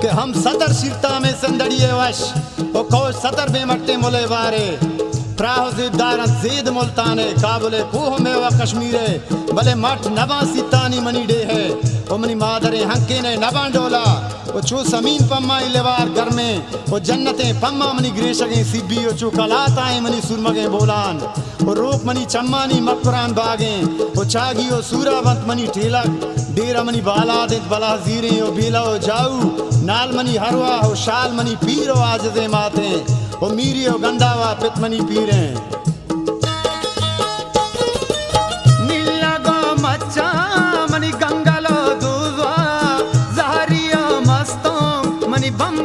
कि हम सतर सिरता में संदड़िए वश ओ कोश सतर में मट्टे मोले वारे प्राह ज़िदारन ज़ीद मुल्ताने काबुले कूह में व कश्मीरे भले मठ नवा सीतानी मनी डे है ओ मनी मादरे हंके ने नवा डोला ओ चू समीन पम्मा इलेवार घर में ओ जन्नते पम्मा मनी ग्रेशगे सिब्बी ओ चू कलाताए मनी सुरमगे बोलान ओ रोक मनी चम्मानी मकरान बागे ओ चागी ओ सूरावंत मनी ठेलक डेरा मनी बाला दे बला जीरे ओ बेला ओ जाऊ नाल मनी हरवा ओ शाल मनी पीर ओ आजदे माते ओ मीरी ओ गंडावा पित मनी पीरे नीलगो मच्चा मनी गंगलो दूजा जहरियो मस्तों मनी बम